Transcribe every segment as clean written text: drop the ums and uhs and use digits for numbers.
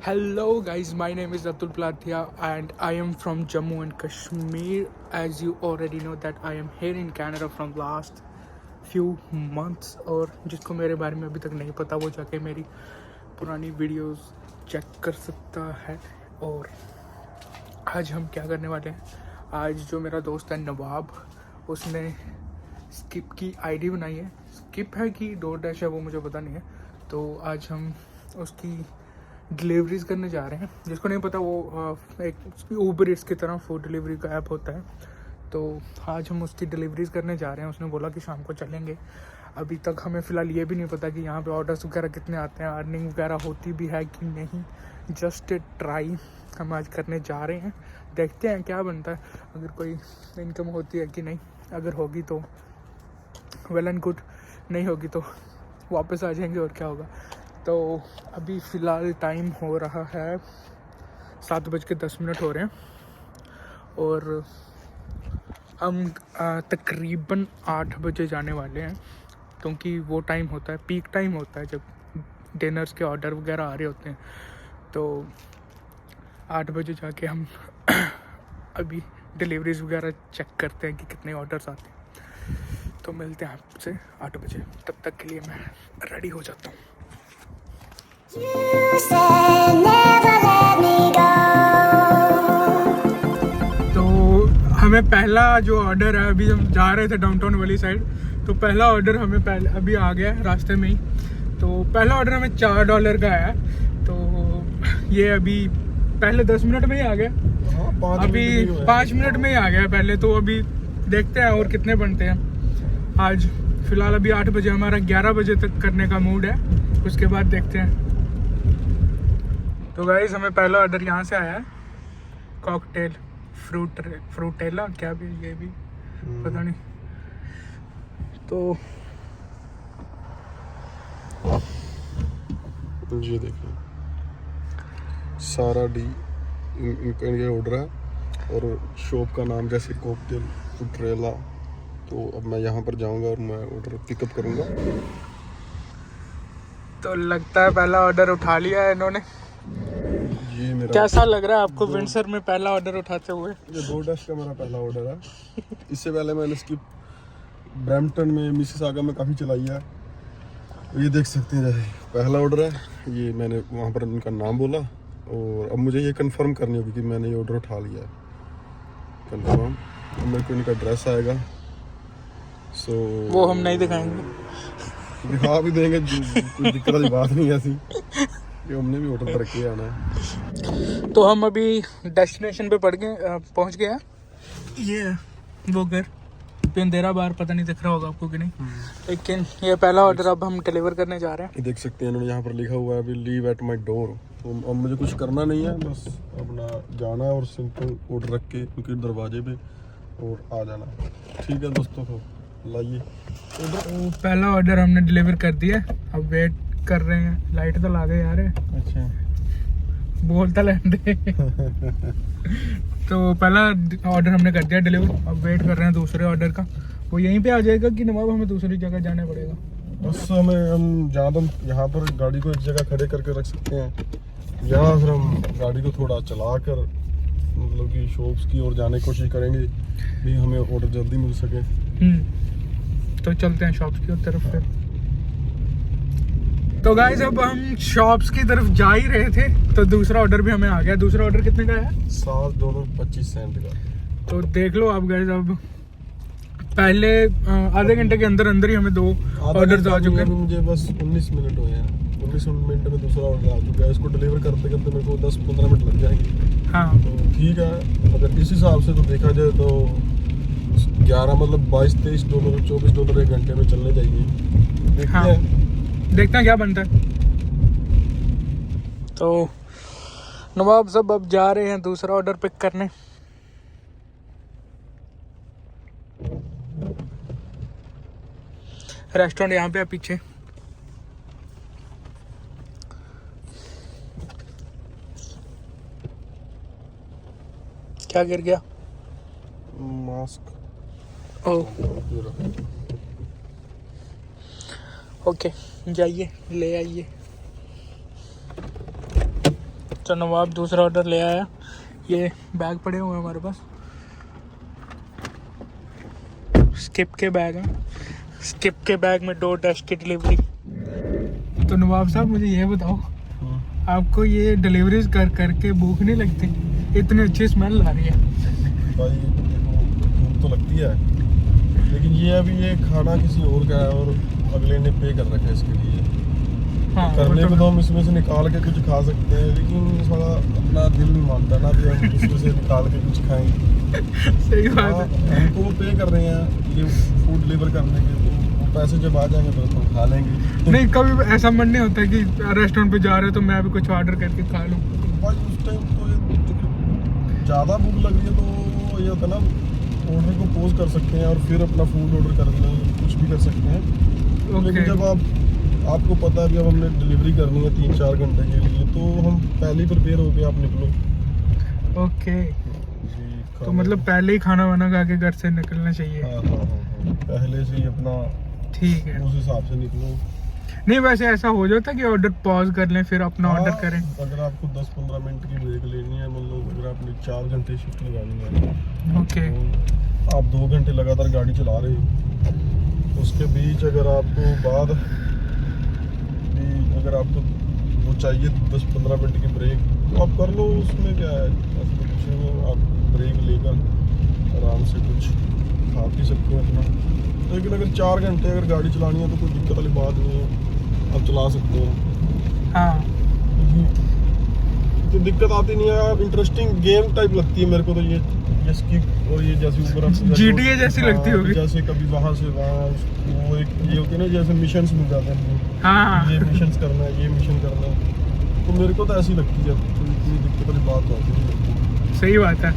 Hello guys, my name is Atul Plathia and I am from Jammu and Kashmir. As you already know that I am here in Canada from last few months और जिसको मेरे बारे में अभी तक नहीं पता वो जाके मेरी पुरानी वीडियोस चेक कर सकता है। और आज हम क्या करने वाले हैं, आज जो मेरा दोस्त है नवाब, उसने स्किप की आईडी बनाई है। स्किप है कि डोरडैश है वो मुझे पता नहीं है। तो आज हम उसकी डिलीवरीज करने जा रहे हैं। जिसको नहीं पता वो एक ऊबर ईट्स की तरह फूड डिलीवरी का ऐप होता है। तो आज हम उसकी डिलीवरीज करने जा रहे हैं। उसने बोला कि शाम को चलेंगे। अभी तक हमें फ़िलहाल ये भी नहीं पता कि यहाँ पे ऑर्डर्स वगैरह कितने आते हैं, अर्निंग वगैरह होती भी है कि नहीं। जस्ट ट्राई हम आज करने जा रहे हैं, देखते हैं क्या बनता है। अगर कोई इनकम होती है कि नहीं, अगर होगी तो वेल एंड गुड, नहीं होगी तो वापस आ जाएंगे और क्या होगा। तो अभी फ़िलहाल टाइम हो रहा है 7:10 हो रहे हैं और हम तकरीबन 8 बजे जाने वाले हैं, क्योंकि वो टाइम होता है, पीक टाइम होता है जब डिनर्स के ऑर्डर वगैरह आ रहे होते हैं। तो 8 बजे जाके हम अभी डिलीवरीज वगैरह चेक करते हैं कि कितने ऑर्डर्स आते हैं। तो मिलते हैं आपसे 8 बजे। तब तक के लिए मैं रेडी हो जाता हूँ। तो हमें पहला जो ऑर्डर है, अभी हम जा रहे थे डाउनटाउन वाली साइड, तो पहला ऑर्डर हमें पहले अभी आ गया है रास्ते में ही। तो पहला ऑर्डर हमें $4 का है। तो ये अभी पहले 10 मिनट में ही आ गया, अभी 5 मिनट में ही आ गया पहले। तो अभी देखते हैं और कितने बनते हैं। आज फ़िलहाल अभी 8 बजे, हमारा 11 बजे तक करने का मूड है, उसके बाद देखते हैं। तो गाइस हमें पहला ऑर्डर यहाँ से आया है, कॉकटेल फ्रूटेला, क्या भी ये भी पता नहीं। तो ये देखिए सारा डी इनका ये ऑर्डर है और शॉप का नाम जैसे कॉकटेल फ्रूटेला। तो अब मैं यहाँ पर जाऊँगा और मैं ऑर्डर पिकअप करूँगा। तो लगता है पहला ऑर्डर उठा लिया है इन्होंने। ये मेरा कैसा लग रहा है आपको विंडसर में पहला ऑर्डर उठाते हुए? ये डोरडैश का मेरा पहला ऑर्डर है। इससे पहले मैंने इसकी ब्रैम्पटन में, मिसिसागा में काफ़ी चलाई है। ये देख सकते हैं, जैसे पहला ऑर्डर है। ये मैंने वहाँ पर उनका नाम बोला और अब मुझे ये कंफर्म करनी होगी कि मैंने ये ऑर्डर उठा लिया है। कंफर्म। अब मेरे को इनका एड्रेस आएगा, सो वो हम नहीं दिखाएंगे, दिखा भी देंगे, कोई दिक्कत वाली बात नहीं है ऐसी। ये हमने भी ऑर्डर करके आना है। तो हम अभी डेस्टिनेशन पे पहुंच गए हैं। ये वो घर अंधेरा बार पता नहीं दिख रहा होगा आपको कि नहीं, लेकिन ये पहला ऑर्डर अब हम डिलीवर करने जा रहे हैं। ये देख सकते हैं, इन्होंने यहाँ पर लिखा हुआ है अभी लीव एट माई डोर। तो अब मुझे कुछ करना नहीं है, बस अपना जाना और सिंपल ऑर्डर रख के उनके दरवाजे पे और आ जाना। ठीक है दोस्तों, तो लाइए तो पहला ऑर्डर हमने डिलीवर कर दिया, अब वेट कर रहे हैं। लाइट तो ला दे यार। अच्छा, बोलता लेंदे। तो पहला ऑर्डर हमने कर दिया डिलीवर, अब वेट कर रहे हैं दूसरे ऑर्डर का। वो यहीं पे आ जाएगा कि नवाब हमें दूसरी जगह जाना पड़ेगा? बस हम जहाँ हम यहाँ पर गाड़ी को एक जगह खड़े करके रख सकते हैं, यहाँ फिर हम गाड़ी को थोड़ा चला कर मतलब कि शॉप्स की ओर जाने की कोशिश करेंगे भी हमें ऑर्डर जल्दी मिल सके। तो चलते हैं शॉप्स की तरफ फिर। तो गाइस अब हम शॉप्स की तरफ जा ही रहे थे तो दूसरा ऑर्डर भी हमें आ गया। दूसरा ऑर्डर कितने का है? $7.25 का। तो देख लो आप गाइस, अब पहले आधे घंटे के अंदर अंदर ही हमें 2 ऑर्डर आ चुके हैं। मुझे बस 19 मिनट हुए हैं। 19 मिनट में दूसरा ऑर्डर आ चुका है। इसको डिलीवर करते करते मेरे को 10-15 मिनट लग जाएंगे। हाँ, तो ठीक है, अगर इस हिसाब से तो देखा जाए तो 11 मतलब $22-23 $24 एक घंटे में चलने चाहिए। देखते हैं क्या बनता है। तो नवाब सब अब जा रहे हैं दूसरा ऑर्डर पिक करने। रेस्टोरेंट यहाँ पे है पीछे। क्या गिर गया? मास्क। ओके, जाइए ले आइए। तो नवाब दूसरा ऑर्डर ले आया। ये बैग पड़े हुए हैं हमारे पास, स्किप के बैग हैं। स्किप के बैग में DoorDash की डिलीवरी। तो नवाब साहब मुझे ये बताओ, आपको ये डिलीवरीज कर करके भूख नहीं लगती? इतनी अच्छी स्मेल आ रही है। भाई देखो भूख तो लगती है, लेकिन ये अभी ये खाना किसी और का है और अगले ने पे कर रखा है इसके लिए। हाँ, करने को तो हम इसमें से निकाल के कुछ खा सकते हैं, लेकिन थोड़ा अपना दिल नहीं मानता ना भी हम इसमें से निकाल के कुछ खाएं। सही बात है। हमको पे कर रहे हैं ये फूड डिलीवर करने के, तो पैसे जब आ जाएंगे तो खा लेंगे। नहीं, कभी ऐसा मन नहीं होता कि रेस्टोरेंट पे जा रहे हो तो मैं भी कुछ ऑर्डर करके खा लूँ? भाई उस टाइम तो ज़्यादा भूख लग रही है तो ये होता है ना, ऑर्डर को पोज कर सकते हैं और फिर अपना फूड ऑर्डर कर लें, कुछ भी कर सकते हैं। लेकिन जब आपको पता है कि अब हमने डिलीवरी करनी है 3-4 घंटे के लिए, तो हम पहले ही प्रिपेयर हो के आप निकलो। ओके, तो मतलब पहले ही खाना वाना खा के घर से निकलना चाहिए। हाँ, पहले से ही अपना ठीक है, उस हिसाब से निकलो। नहीं वैसे ऐसा हो जाता कि ऑर्डर पॉज कर लें फिर अपना ऑर्डर करें? अगर आपको 10-15 मिनट की ब्रेक लेनी है, मतलब अगर आपने 4 घंटे शिफ्ट लगानी है, ओके, तो आप 2 घंटे लगातार गाड़ी चला रहे हो, उसके बीच अगर आपको बाद अगर आपको वो चाहिए 10-15 मिनट की ब्रेक तो आप कर लो, उसमें क्या है, ऐसा तो कुछ नहीं है। आप ब्रेक लेकर आराम से कुछ खा पी सकते हैं अपना। लेकिन अगर 4 घंटे अगर गाड़ी चलानी है तो कोई दिक्कत वाली बात नहीं है, आप चला सकते हैं। हाँ, तो दिक्कत आती नहीं है। इंटरेस्टिंग गेम टाइप लगती है मेरे को तो ये स्किप और ये जैसे ऊपर GTA जैसी लगती होगी। जैसे कभी वहाँ से वहाँ वो एक ये होती है ना, जैसे मिशंस मिल जाते हैं। हाँ, ये मिशंस करना है, ये मिशन करना है, तो मेरे को तो ऐसी लगती है, तो इतनी दिक्कत वाली बात तो आती नहीं। सही बात है।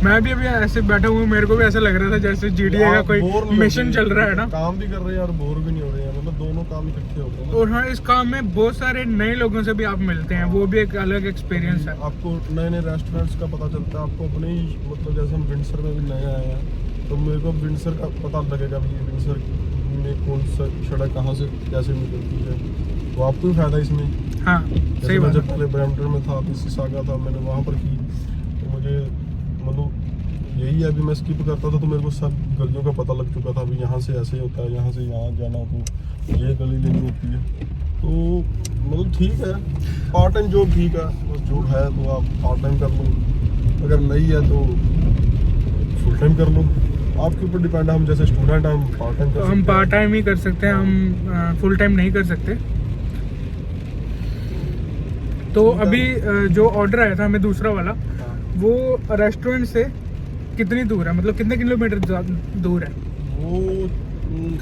मैं भी अभी ऐसे बैठा हूँ, मेरे को भी ऐसा लग रहा था जैसे GTA का कोई मिशन चल रहा है ना। काम भी कर रहे हैं और बोर भी नहीं हो रहे हैं, मतलब दोनों काम इकट्ठे हो रहे हैं। और हाँ, इस काम में बहुत सारे नए लोगों से भी आप मिलते हैं, वो भी एक अलग एक्सपीरियंस है। आपको नए नए रेस्टोरेंट्स का पता चलता है, आपको अपने ही मतलब जैसे हम विंडसर में भी नए आए हैं, तो मेरे को विंडसर का पता लगेगा भी विंडसर में कौन सा सड़क कहाँ से कैसे निकलती है, तो आपको भी फायदा इसमें। हाँ, सही बात। जब पहले ब्रैम्पटन में था, मिसिसागा था, मैंने वहाँ पर की, तो मुझे मतलब यही है, अभी मैं स्किप करता था तो मेरे को सब गलियों का पता लग चुका था, अभी यहाँ से ऐसे होता है, यहाँ से यहाँ जाना तो ये गली लेनी होती है। तो मतलब ठीक है, पार्ट टाइम जॉब ठीक है, बस जॉब है तो आप पार्ट टाइम कर लो, अगर नहीं है तो फुल टाइम कर लो, आपके ऊपर डिपेंड है। हम जैसे स्टूडेंट हम पार्ट टाइम कर सकते हैं। हम पार्ट टाइम ही कर सकते हैं, हम फुल टाइम नहीं कर सकते। तो अभी जो ऑर्डर आया था हमें दूसरा वाला, वो रेस्टोरेंट से कितनी दूर है, मतलब कितने किलोमीटर दूर है? वो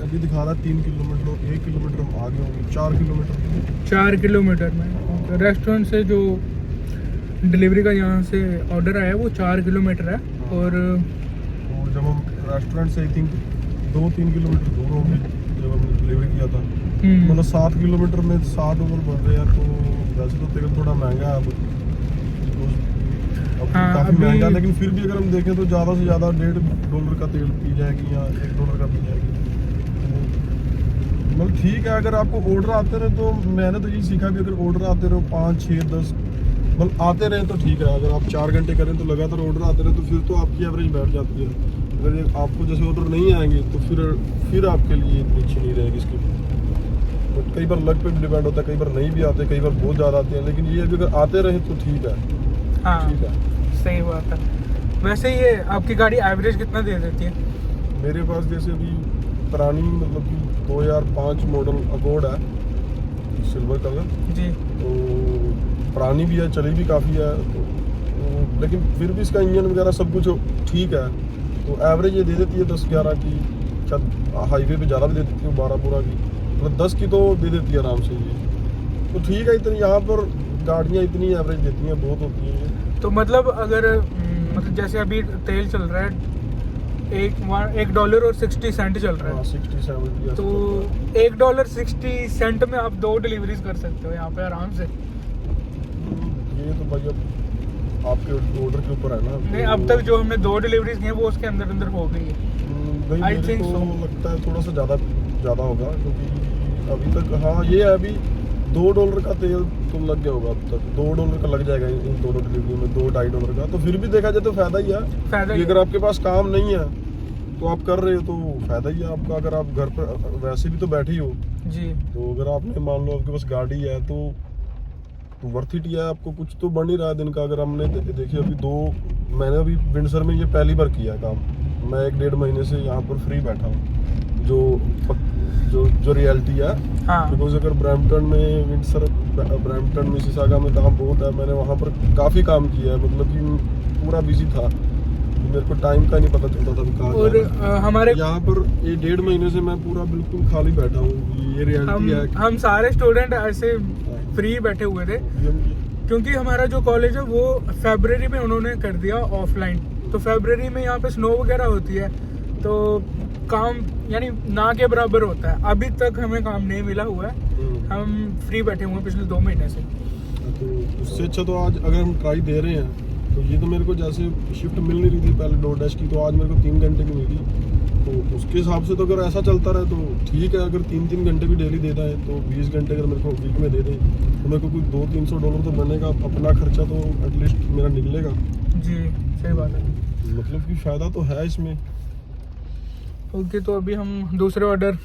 अभी दिखा रहा है 3 किलोमीटर, 1 किलोमीटर हम आगे होंगे, 4 किलोमीटर। 4 किलोमीटर में रेस्टोरेंट से जो डिलीवरी का यहाँ से ऑर्डर आया वो 4 किलोमीटर है। और जब हम रेस्टोरेंट से आई थिंक 2-3 किलोमीटर दूर होंगे जब हमने डिलीवरी किया था, मतलब 7 किलोमीटर में 7 ओवर बन रहे हैं, तो वैसे तो तेल थोड़ा महंगा है अब हाँ, काफ़ी महंगा, लेकिन फिर भी अगर हम देखें तो ज़्यादा से ज़्यादा $1.5 का तेल पी जाएगी या $1 का पी जाएगी। मतलब ठीक है, अगर आपको ऑर्डर आते रहे तो मैंने तो यही सीखा भी अगर ऑर्डर आते रहे 5, 6, 10 मतलब आते रहे तो ठीक है। अगर आप 4 घंटे करें तो लगातार ऑर्डर आते रहे तो फिर तो आपकी एवरेज बैठ जाती है। अगर आपको जैसे ऑर्डर नहीं आएंगे तो फिर आपके लिए इतनी अच्छी नहीं रहेगी इसकी। तो कई बार लक पे भी डिपेंड होता है, कई बार नहीं भी आते, कई बार बहुत ज़्यादा आते हैं, लेकिन ये अगर आते रहे तो ठीक है। हाँ, ठीक है, सही बात है। वैसे ये आपकी गाड़ी एवरेज कितना दे देती है? मेरे पास जैसे अभी पुरानी मतलब कि 2005 मॉडल अकॉर्ड है, सिल्वर कलर जी, तो पुरानी भी है, चली भी काफ़ी है, तो लेकिन फिर भी इसका इंजन वगैरह सब कुछ ठीक है, तो एवरेज ये दे देती है 10-11 की। शायद हाईवे पे ज़्यादा भी दे देती है, 12 की, मतलब 10 की तो दे देती है आराम से ये। तो ठीक है, इतनी यहाँ पर गाड़ियाँ इतनी एवरेज देती हैं, बहुत होती हैं ये। तो मतलब अगर मतलब जैसे अभी तेल चल रहा है $1.60 चल रहा है, 60-70 तो $1.60 में आप 2 डिलीवरीज कर सकते हो यहाँ पे आराम से। ये तो भाई अब आपके ऑर्डर के ऊपर है ना। नहीं, अब तक जो हमने 2 डिलीवरीज की हैं वो उसके अंदर अंदर हो गई है। नहीं, I think so. लगता है थोड़ा सा ज़्यादा होगा, क्योंकि अभी तक हाँ ये है अभी $2 का तेल तो लग गया होगा अब तक, $2 का लग जाएगा इन दोनों डिलीवरी में, $2-2.5 का। तो फिर भी देखा जाए तो फायदा ही है। फायदा ही अगर आपके पास काम नहीं है तो आप कर रहे हो तो फायदा ही है आपका। अगर आप घर पर वैसे भी तो बैठे ही हो, जी। तो अगर आपने मान लो आपके पास गाड़ी है तो वर्थ इट ही है, आपको कुछ तो बन ही रहा है दिन का। अगर हमने देखिए अभी मैंने अभी विंडसर में ये पहली बार किया है काम। मैं 1-1.5 महीने से यहाँ पर फ्री बैठा हूँ, जो रियलिटी है। हाँ। बिकॉज अगर ब्रैम्पटन में ब्रैम्पटन मिसिसागा में काम बहुत है, मैंने वहाँ पर काफ़ी काम किया है, मतलब कि पूरा बिजी था, मेरे को टाइम का नहीं पता चलता था कहाँ और हमारे यहाँ पर ये 1.5 महीने से मैं पूरा बिल्कुल खाली बैठा हूँ। ये रियलिटी है। हम सारे स्टूडेंट ऐसे फ्री बैठे हुए थे, क्योंकि हमारा जो कॉलेज है वो फरवरी में उन्होंने कर दिया ऑफलाइन। तो फरवरी में यहाँ पे स्नो वगैरह होती है, तो काम यानी ना के बराबर होता है। अभी तक हमें काम नहीं मिला हुआ है, हम फ्री बैठे हुए हैं पिछले 2 महीने से। तो उससे अच्छा तो आज अगर हम ट्राई दे रहे हैं तो ये तो मेरे को जैसे शिफ्ट मिल नहीं रही थी पहले DoorDash की, तो आज मेरे को 3 घंटे की मिली। तो उसके हिसाब से तो अगर ऐसा चलता रहे तो ठीक है। अगर 3-3 घंटे भी डेली देता है तो 20 घंटे अगर मेरे को वीक में दे दें तो मेरे को कोई $200-300 तो बनेगा, अपना खर्चा तो एटलीस्ट मेरा निकलेगा। जी सही बात है। मतलब कि फ़ायदा तो है इसमें। ओके, तो अभी हम दूसरे ऑर्डर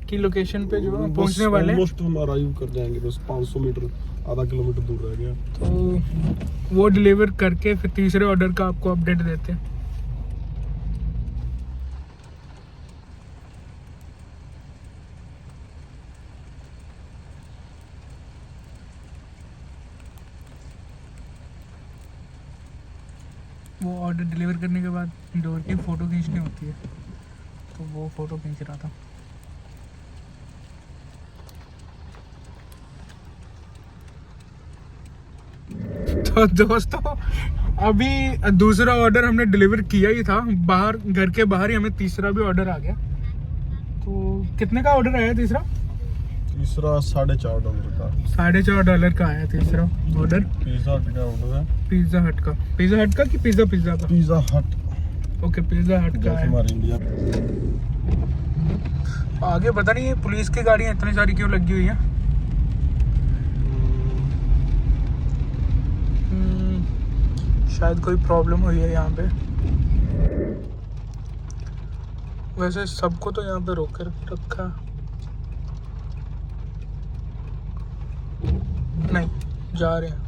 की लोकेशन पे जो है पहुंचने वाले हैं। ऑलमोस्ट हम अराइव कर जाएंगे, बस 500 मीटर, आधा किलोमीटर दूर रह गया। तो वो डिलीवर करके फिर तीसरे ऑर्डर का आपको अपडेट देते हैं। वो ऑर्डर डिलीवर करने के बाद डोर की फ़ोटो खींचनी होती है, तो वो फ़ोटो खींच रहा था। तो दोस्तों अभी दूसरा ऑर्डर हमने डिलीवर किया ही था, बाहर घर के बाहर ही हमें तीसरा भी ऑर्डर आ गया। तो कितने का ऑर्डर आया तीसरा? तीसरा $4.5 का। $4.5 का आया तीसरा ऑर्डर। पिज़्ज़ा हट का ऑर्डर है। पिज़्ज़ा हट का। पिज़्ज़ा हट का कि पिज़्ज़ा का? पिज़्ज़ा हट। ओके, पिज़्ज़ा हट का है। हमारे इंडिया आगे पता नहीं ये पुलिस की गाड़ियाँ इतनी सारी क्यों लगी हुई हैं। शायद कोई प्रॉब्लम हुई है यहाँ पे। वैसे सबको तो यहाँ पे रोक कर रखा नहीं, जा रहे हैं।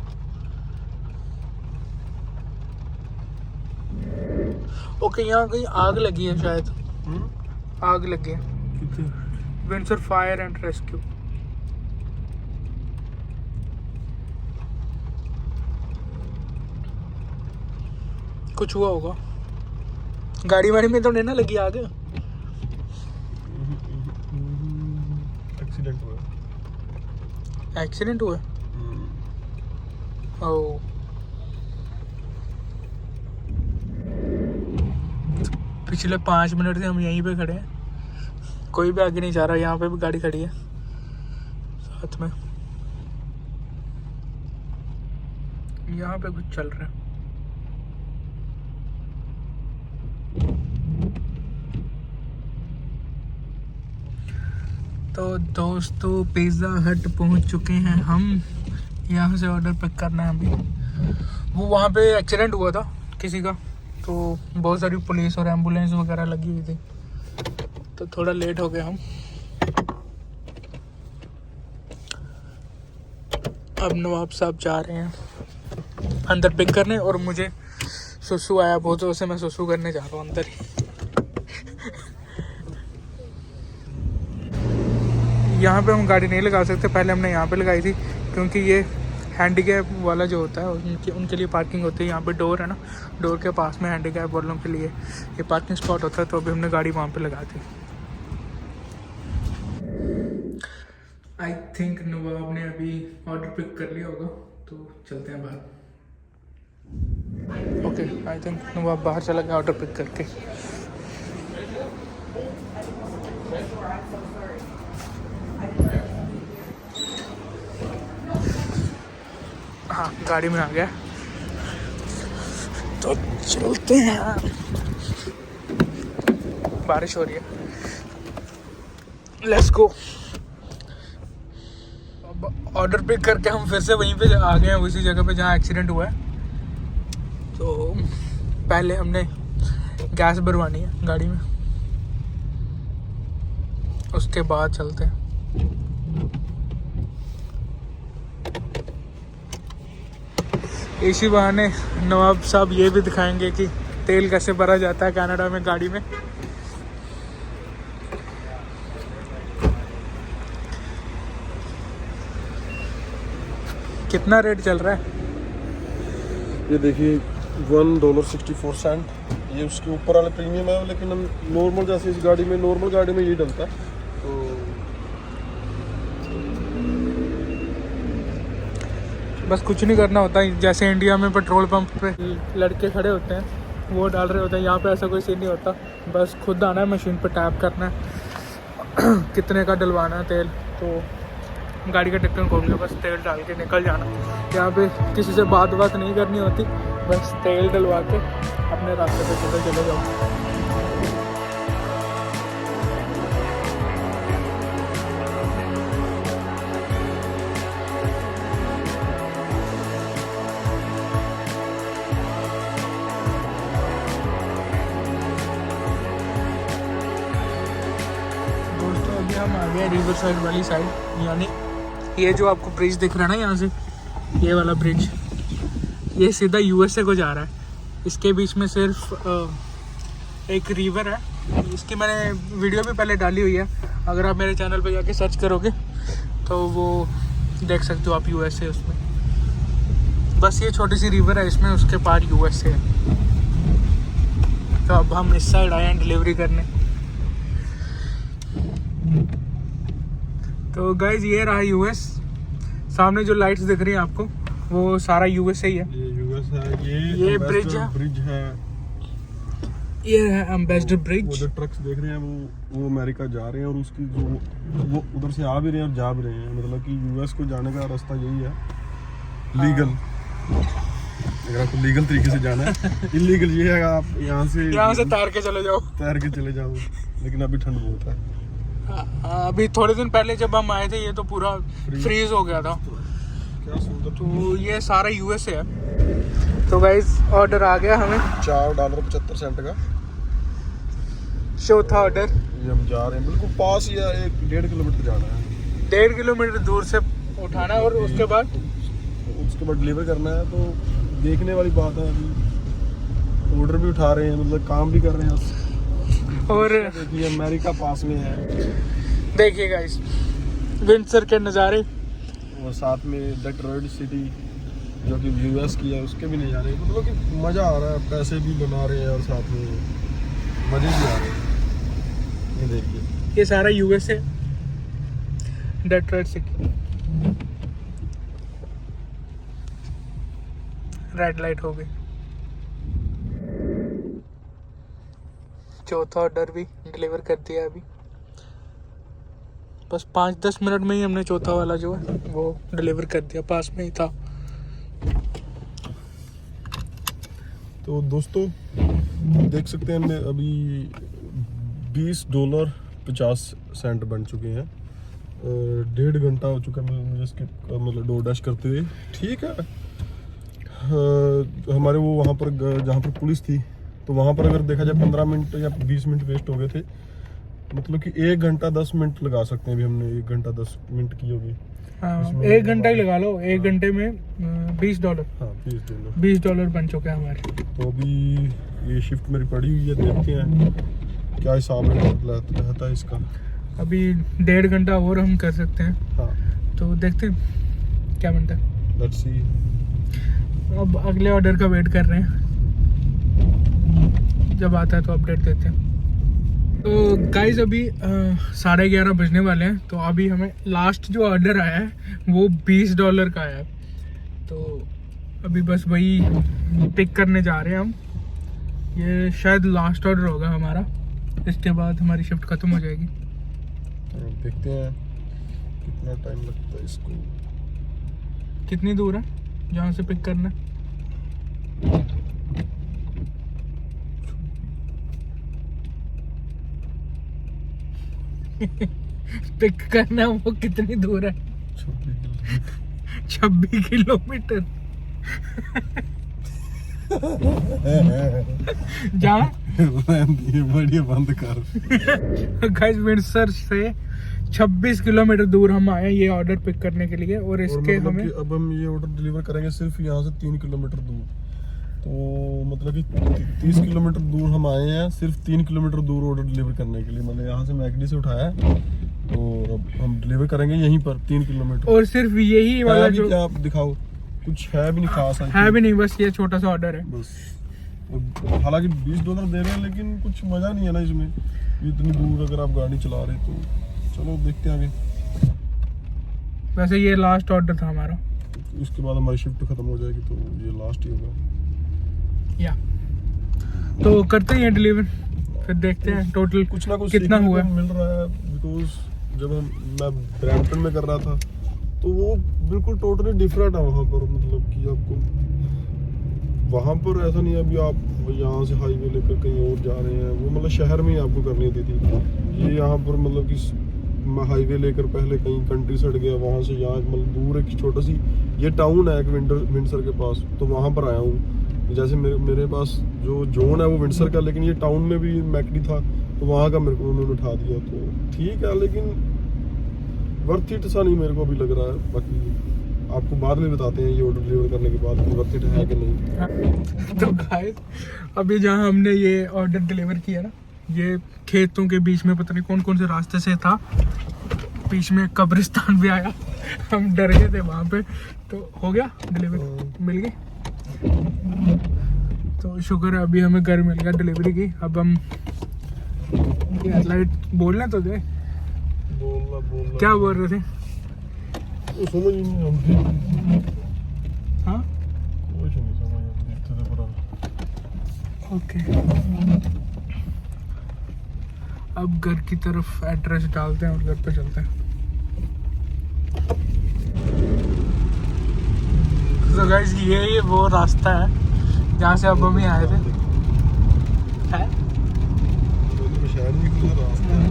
ओके, यहाँ कहीं आग लगी है शायद। आग लगी है। Windsor fire and rescue. कुछ हुआ होगा, गाड़ी वाड़ी में तो नहीं ना लगी आग? एक्सीडेंट हुआ। एक्सीडेंट हुआ? ओह, पिछले 5 मिनट से हम यहीं पे खड़े हैं, कोई भी आगे नहीं जा रहा। यहाँ पे भी गाड़ी खड़ी है साथ में, यहाँ पे कुछ चल रहा है। तो दोस्तों पिज़्ज़ा हट पहुंच चुके हैं हम। यहाँ से ऑर्डर पिक करना है अभी। वो वहाँ पे एक्सीडेंट हुआ था किसी का, तो बहुत सारी पुलिस और एम्बुलेंस वगैरह लगी हुई थी, तो थोड़ा लेट हो गए हम। अब नवाब साहब जा रहे हैं अंदर पिक करने, और मुझे सुसु आया बहुत, से मैं सुसु करने जा रहा हूँ अंदर ही। यहाँ पे हम गाड़ी नहीं लगा सकते, पहले हमने यहाँ पे लगाई थी, क्योंकि ये हैंडीकैप वाला जो होता है उनके लिए पार्किंग होती है। यहाँ पे डोर है ना, डोर के पास में हैंडीकैप वालों के लिए ये पार्किंग स्पॉट होता है, तो अभी हमने गाड़ी वहाँ पे लगा दी। आई थिंक नवाब ने अभी ऑर्डर पिक कर लिया होगा, तो चलते हैं बाहर। ओके, आई थिंक नवाब बाहर चला गया ऑर्डर पिक करके। हाँ, गाड़ी में आ गया, तो चलते हैं। बारिश हो रही है, लेट्स गो। अब ऑर्डर पिक करके हम फिर से वहीं पे आ गए हैं, उसी जगह पे जहाँ एक्सीडेंट हुआ है। तो पहले हमने गैस भरवानी है गाड़ी में, उसके बाद चलते हैं। इसी बहाने नवाब साहब ये भी दिखाएंगे कि तेल कैसे भरा जाता है कनाडा में गाड़ी में। कितना रेट चल रहा है? ये देखिए $1.64। ये उसके ऊपर वाले प्रीमियम है, लेकिन हम नॉर्मल जैसे इस गाड़ी में, नॉर्मल गाड़ी में ये डलता है। तो बस कुछ नहीं करना होता, जैसे इंडिया में पेट्रोल पंप पे लड़के खड़े होते हैं वो डाल रहे होते हैं, यहाँ पे ऐसा कोई सीन नहीं होता। बस खुद आना है, मशीन पे टैप करना है कितने का डलवाना है तेल, तो गाड़ी का ढक्कन खोल के बस तेल डाल के निकल जाना। यहाँ पे किसी से बात नहीं करनी होती, बस तेल डलवा के अपने रास्ते पे चले जाओ। हम आ गए रिवर साइड वाली साइड, यानी ये जो आपको ब्रिज दिख रहा है ना यहाँ से, ये वाला ब्रिज ये सीधा यूएसए को जा रहा है। इसके बीच में सिर्फ एक रिवर है, इसकी मैंने वीडियो भी पहले डाली हुई है, अगर आप मेरे चैनल पे जाके सर्च करोगे तो वो देख सकते हो आप यूएसए उसमें। बस ये छोटी सी रिवर है इसमें, उसके पार यूएसए है। तो अब हम इस साइड आए हैं डिलीवरी करने। तो गाइज ये रहा यूएस, सामने जो लाइट्स दिख रही हैं आपको वो सारा यूएसए ही है। ये यूएस है, ये ब्रिज है, ये है एम्बेसडर ब्रिज। वो जो ट्रक्स देख रहे हैं वो अमेरिका जा रहे हैं, और उसकी जो वो उधर से आ भी रहे हैं और जा भी रहे हैं। मतलब कि यूएस को जाने का रास्ता यही है, लीगल। अगर आपको लीगल तरीके से जाना है, इलीगल ये है आप यहाँ से तैर के चले जाओ। लेकिन अभी ठंड बहुत है। अभी थोड़े दिन पहले जब हम आए थे ये तो पूरा फ्रीज हो गया था। क्या सुंदर। तो ये सारा यूएसए है। तो गाइस ऑर्डर आ गया हमें $4.75 का, चौथा ऑर्डर। ये हम जा रहे हैं बिल्कुल पास ही है, 1.5 किलोमीटर जाना है। 1.5 किलोमीटर दूर से उठाना है और उसके बाद डिलीवर करना है। तो देखने वाली बात है, अभी ऑर्डर भी उठा रहे हैं, मतलब काम भी कर रहे हैं। और देखिए अमेरिका पास में है, देखिए गाइस विंडसर के नज़ारे, और साथ में डेट्रॉइट सिटी जो कि यूएस की है उसके भी नज़ारे। मतलब कि मज़ा आ रहा है, पैसे भी बना रहे हैं और साथ में मज़े भी आ रहे हैं। ये देखिए ये सारा USA, Detroit city. Red light हो गई। चौथा ऑर्डर भी डिलीवर कर दिया अभी, बस 5-10 मिनट में ही हमने चौथा वाला जो है वो डिलीवर कर दिया, पास में ही था। तो दोस्तों देख सकते हैं हमने अभी $20.50 बन चुके हैं, और 1.5 घंटा हो चुका है मुझे इसके मतलब डोरडैश करते हुए। ठीक है, हमारे वो वहाँ पर जहाँ पर पुलिस थी, तो वहाँ पर अगर देखा जाए 15 मिनट या 20 मिनट वेस्ट हो गए थे। मतलब कि 1 घंटा 10 मिनट लगा सकते हैं। अभी हमने 1 घंटा 10 मिनट की होगी। हाँ, 1 घंटा ही लगा लो। 1 घंटे में $20। हाँ, $20 बन चुके हैं हमारे। तो अभी ये शिफ्ट मेरी पड़ी हुई है, देखते हैं क्या हिसाब रहता है इसका। अभी 1.5 घंटा और हम कर सकते हैं। हाँ, तो देखते हैं क्या बनता है। Let's see. अब अगले ऑर्डर का वेट कर रहे हैं, जब आता है तो अपडेट देते हैं। तो गाइज अभी 11:30 बजने वाले हैं। तो अभी हमें लास्ट जो ऑर्डर आया है वो $20 का आया है। तो अभी बस वही पिक करने जा रहे हैं हम। ये शायद लास्ट ऑर्डर होगा हमारा, इसके बाद हमारी शिफ्ट ख़त्म हो जाएगी। तो देखते हैं कितना टाइम लगता है इसको। कितनी दूर है जहाँ से पिक करना है? पिक करना वो कितनी दूर है? 26 किलोमीटर जा बढ़िया बंद कर। गाइस विंडसर से 26 किलोमीटर दूर हम आए ये ऑर्डर पिक करने के लिए, और इसके मतलब हमें कि अब हम ये ऑर्डर डिलीवर करेंगे सिर्फ यहाँ से 3 किलोमीटर दूर, तो मतलब कि 30 किलोमीटर दूर हम आए हैं सिर्फ 3 किलोमीटर दूर ऑर्डर डिलीवर करने के लिए। मतलब यहाँ से मैकडी से उठाया है और अब हम डिलीवर करेंगे यहीं पर 3 किलोमीटर। और सिर्फ यही वाला जो क्या आप दिखाओ, कुछ है भी नहीं खास है भी नहीं, बस ये छोटा सा ऑर्डर है बस। हालांकि $20 दे रहे हैं लेकिन कुछ मजा नहीं है ना इसमें, इतनी दूर अगर आप गाड़ी चला रहे तो। चलो देखते हैं आगे। वैसे ये लास्ट ऑर्डर था हमारा, इसके बाद हमारी शिफ्ट खत्म हो जाएगी तो ये लास्ट ही होगा। या तो करते हैं डिलीवर, फिर देखते हैं टोटल कुछ ना कुछ कितना हुआ मिल रहा है। बिकॉज जब मैं ब्रैम्पटन में कर रहा था तो वो बिल्कुल टोटली डिफरेंट है वहाँ पर। मतलब कि आपको वहाँ पर ऐसा नहीं है अभी आप यहाँ से हाईवे लेकर कहीं और जा रहे हैं, वो मतलब शहर में ही आपको करनी होती थी। ये यहाँ पर मतलब कि मैं हाईवे लेकर पहले कहीं कंट्री साइड गया, वहाँ से यहाँ मतलब दूर एक छोटा सी ये टाउन है एक विंडसर के पास, तो वहाँ पर आया हूँ। जैसे मेरे पास जो जोन है वो विंडसर का, लेकिन ये टाउन में भी मैकडी था तो वहाँ का मेरे को उन्होंने उठा दिया, तो ठीक है लेकिन वर्थ इट सा नहीं मेरे को अभी लग रहा है। बाकी आपको बाद में बताते हैं ये ऑर्डर डिलीवर करने के बाद कि वर्थ इट है कि नहीं। तो गाइस अभी जहाँ हमने ये ऑर्डर डिलीवर किया ना, ये खेतों के बीच में पता नहीं कौन कौन से रास्ते से था, बीच में कब्रिस्तान भी आया, हम डर गए थे वहाँ पे। तो हो गया डिलीवरी, मिल गई, तो शुक्र है अभी हमें घर मिल गया डिलीवरी की। अब हम लाइट बोलना तो दे, बोलना क्या बोल रहे थे? वो समझ ही नहीं आती। हाँ कुछ नहीं समझ आती, देखते थे पूरा। ओके अब घर की तरफ एड्रेस डालते हैं और घर पे चलते हैं। तो गाइस ये वो रास्ता है जहाँ से अब हम ही आए थे। है? तो शहर में कुछ रास्ता है।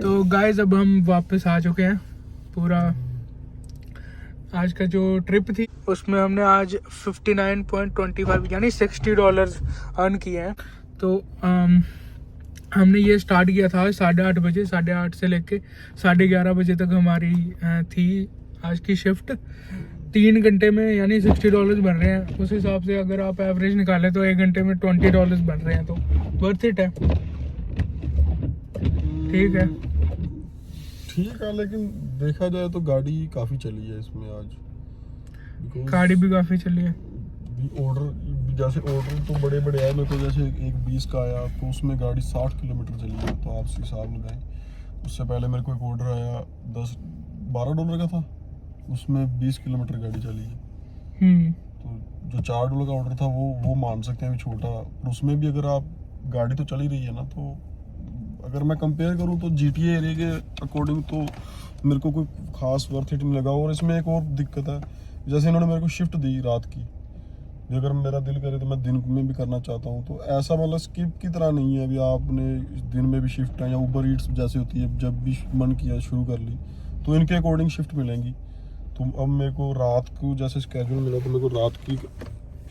तो गाइस अब हम वापस आ चुके हैं। पूरा आज का जो ट्रिप थी उसमें हमने आज 59.25 यानी $60 अर्न किए हैं। तो हमने ये स्टार्ट किया था 8:30 बजे, 8:30 से लेके 11:30 बजे तक हमारी थी आज की शिफ्ट। 3 घंटे में यानी $60 बन रहे हैं। उस हिसाब से अगर आप एवरेज निकालें तो 1 घंटे में $20 बन रहे हैं, तो वर्थ इट है। ठीक है, ठीक है, लेकिन देखा जाए तो गाड़ी काफ़ी चली है इसमें आज। गाड़ी भी काफ़ी चली है। ऑर्डर जैसे ऑर्डर तो बड़े बड़े आए, मेरे को जैसे एक 20 का आया तो उसमें गाड़ी 60 किलोमीटर चली है, तो आप हिसाब लगाएं। उससे पहले मेरे को एक ऑर्डर आया $12 का था, उसमें 20 किलोमीटर गाड़ी चली है। तो जो $4 का ऑर्डर था वो मान सकते हैं छोटा, पर उसमें भी अगर आप गाड़ी तो चली रही है ना, तो अगर मैं कंपेयर करूँ तो GTA एरिया के अकॉर्डिंग तो मेरे को कोई खास वर्थ इट नहीं लगा। और इसमें एक और दिक्कत है, जैसे इन्होंने मेरे को शिफ्ट दी रात की, अगर मेरा दिल करे तो मैं दिन में भी करना चाहता हूँ, तो ऐसा मतलब स्किप की तरह नहीं है। अभी आपने दिन में भी शिफ्ट है या ऊबर ईट्स जैसे होती है, जब भी मन किया शुरू कर ली तो इनके अकॉर्डिंग शिफ्ट मिलेंगी। तो अब मेरे को रात को जैसे स्केड्यूल मिला तो मेरे को रात की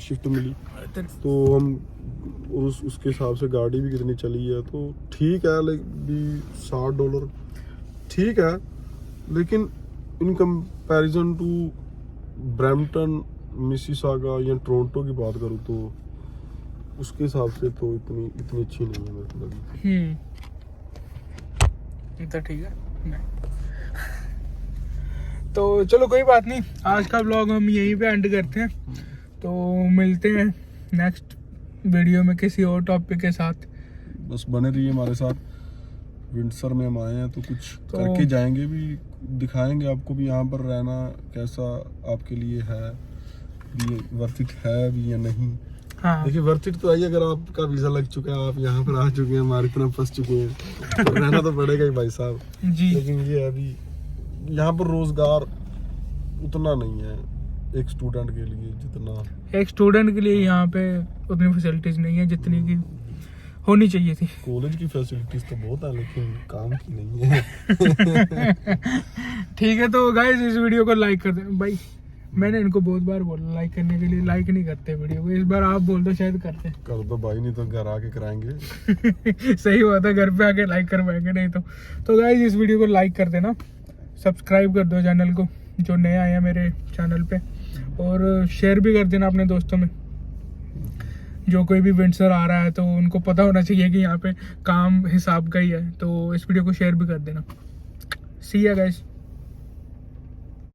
शिफ्ट मिली, तो हम उसके हिसाब से गाड़ी भी कितनी चली है तो ठीक है। भी $60 ठीक है, लेकिन in comparison to Brampton, Mississauga या टोरंटो की बात करूँ तो उसके हिसाब से तो इतनी अच्छी नहीं है मेरे को लगी। तो ठीक है नहीं। तो चलो कोई बात नहीं, आज का व्लॉग हम यहीं पे एंड करते हैं। तो मिलते हैं नेक्स्ट वीडियो में किसी और टॉपिक के साथ। बस बने रहिए हमारे साथ। विंडसर में हम आए हैं तो कुछ करके जाएंगे भी, दिखाएंगे आपको भी यहाँ पर रहना कैसा आपके लिए है, भी वर्थ इट है भी या नहीं। हाँ। देखिए वर्थ इट तो आइए, अगर आपका वीजा लग चुका है, आप यहाँ पर आ चुके हैं, हमारी तरफ फंस चुके हैं, तो रहना तो पड़ेगा ही भाई साहब जी। लेकिन ये अभी यहाँ पर रोजगार उतना नहीं है एक स्टूडेंट के लिए, जितना एक स्टूडेंट के लिए यहाँ पे उतनी फैसिलिटीज नहीं है जितनी कि होनी चाहिए थी। कॉलेज की फैसिलिटीज तो बहुत है लेकिन काम की नहीं है। ठीक है तो गाइस इस वीडियो को लाइक कर दें भाई। मैंने इनको बहुत बार बोला लाइक करने के लिए, लाइक नहीं करते वीडियो को। इस बार आप बोल दो शायद करते। कर दो भाई, नहीं तो घर आके कराएंगे। सही बात है, घर पे आके लाइक करवाएंगे नहीं तो गाइस इस वीडियो को लाइक कर देना, सब्सक्राइब कर दो चैनल को जो नए आए हैं मेरे चैनल पे, और शेयर भी कर देना अपने दोस्तों में। जो कोई भी विंडसर आ रहा है तो उनको पता होना चाहिए कि यहाँ पे काम हिसाब का ही है, तो इस वीडियो को शेयर भी कर देना। सी या गाइस।